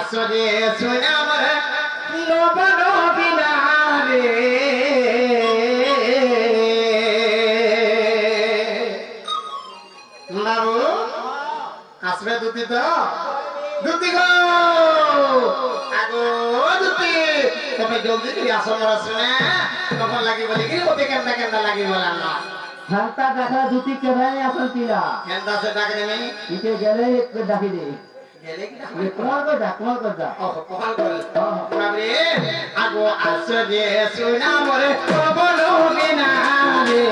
আসরে শুনে আমার নবন বিলারে বাবু আসবে দুটি তো দুটি গো আগো দুটি তুমি জলদি করে আসো মোর শুনে তখন লাগি বলি কি ওতে কেমন কেমন লাগি বলা না ঘন্টা দেখা দুটি কেভাবে আসল পিলা কেমন সে ডাক নেমি ইতে গেলে একটু ডাকি দে গেলে কি ডাক কোন কথা ও কোন করে বাবরে আগো আসরে শুনে মোর নবন বিলারে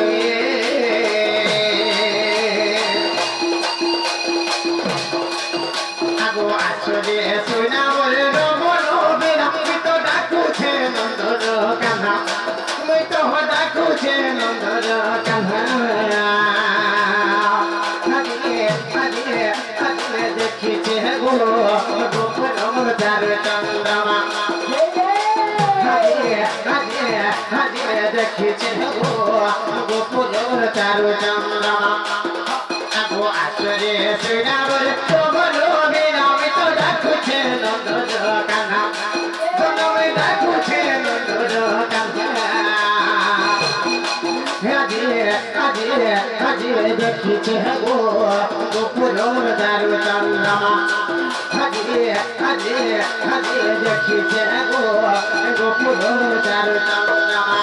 আগো আসরে শুনে মোর নবন বিলারে তো ডাকুছে নন্দন কান্না মই তো ডাকুছে নন্দন কান্না হাজিরে দেখিছে গো গোপুরম তার চন্দ্রমা হাজিরে দেখিছে গো গোপুরম তার চন্দ্রমা আগো আসরে শ্রীরামের প্রবল বিরামে তো ডাকুছে নন্দন কান্না জনমে ডাকুছে নন্দন কান্না হাজিরে দেখিছে গো গোপুরম তার চন্দ্রমা হাজিরে দেখিছে গো গোপুরম তার চন্দ্রমা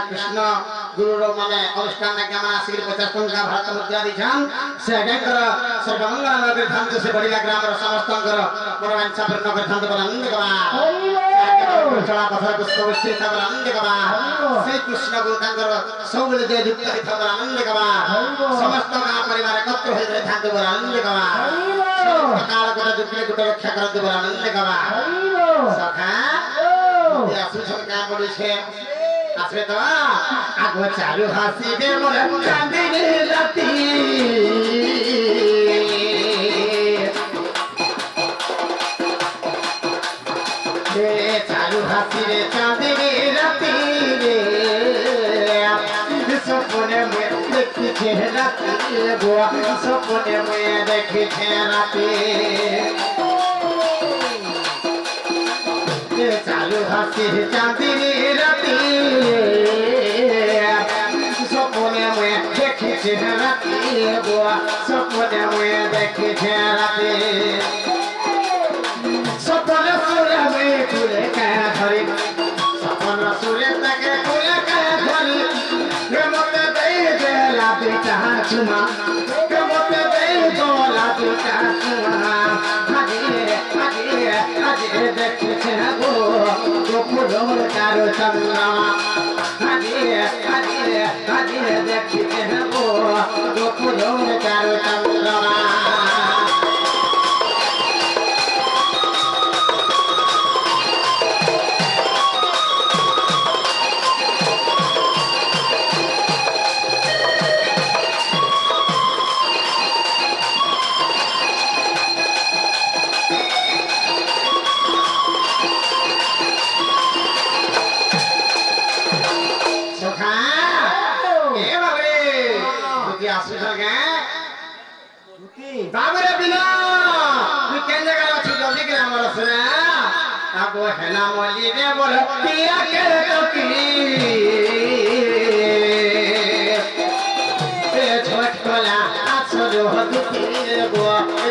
कृष्ण गुरु माने अनुष्ठान केमा श्री 50 टंका भारत मुद्रा दिछान से आगेकर सर्वमंगल नगर धाम से बढ़िया ग्राम र समस्तंकर मनोवांछा पूर्ण कर धाम पर आनंद कबा चला पथर पुष्प विस्तृत पर आनंद कबा श्री कृष्ण गुरु तांकर सबले दे युक्त पर आनंद कबा समस्त गां परिवार एकत्र होय धाम पर आनंद कबा काल कोटा जुटले कोटा रक्षा कर पर आनंद कबा सखा या सुसन का पड़ी छे আসবে তো আগো চালু হাসিবে মোর চাঁদিনী রাতি রে চালু হাসিবে চাঁদিনী রাতি রে সপনে মে দেখিছে রাতি গো সপনে মে দেখিছে রাতি চালু হাসি চাঁদিনী রাতি সপনে মুয়ে দেখিছে রাতি গোয়া সপনে মুয়ে দেখিছে রাতি সপনে সুরে মুয়ে কুলে কায়া ধরি সপন সুরে তাকে কুলে কায়া ধরি মতে দেই দেলা দুইটা চুমা মতে দেই দোলা দুইটা চুমা হাজিরে দেখিছে গো গোপুরম তার চন্দ্রমা হাজিরে দেখিছে গো গোপুরম তার চন্দ্রমা बाबरे बिना तू केन जगह अछि जल्दी के हमर सुना आगो हेला मोली रे बोल पिया के टोकी ए छोट कोला आछलो दुती गो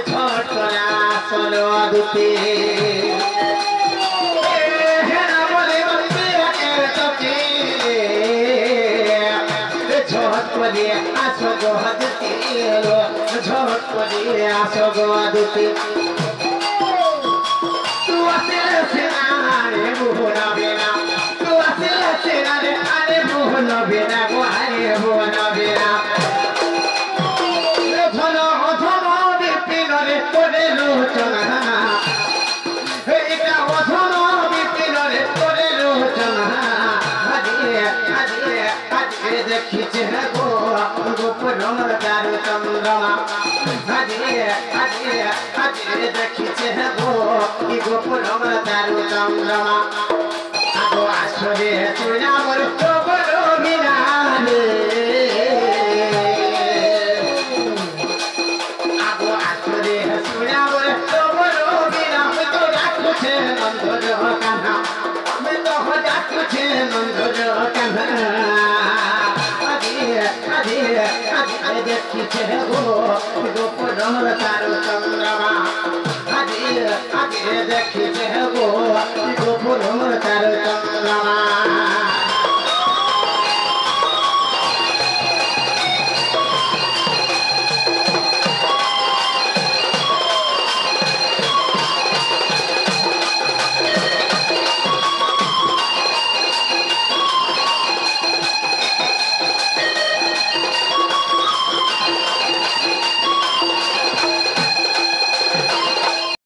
छोट कोला आछलो दुती हेला मोली पिया के टोकी छोट कोली आछलो दुती झोट कोली आसो गो दुती तू असिले सिनारे बुहना बिना तू असिले सिनारे अरे बुहना बिना गो अरे बुहना बिना धनो धनो बिपिन रे तोरे लोचना एका धनो बिपिन रे तोरे लोचना हाजिरे हाजिरे हाजिरे দেখিছে গো গোপুর তারু চন্দ্রমা হাজিরে হাজিরে হাজিরে দেখিছে গো গোপুর তারু চন্দ্রমা আগো আসরে চুনা মোর গোপুর বিনালে আগো আসরে চুনা মোর গোপুর বিনা তো ডাকুছে নন্দর কান্না আমি তো ডাকুছে নন্দর কান্না হাজিরে হাজিরে হাজিরে দেখিছে গো গোপুর তারু চন্দ্রমা হাজিরে হাজিরে দেখিছে গো গোপুর তারু চন্দ্রমা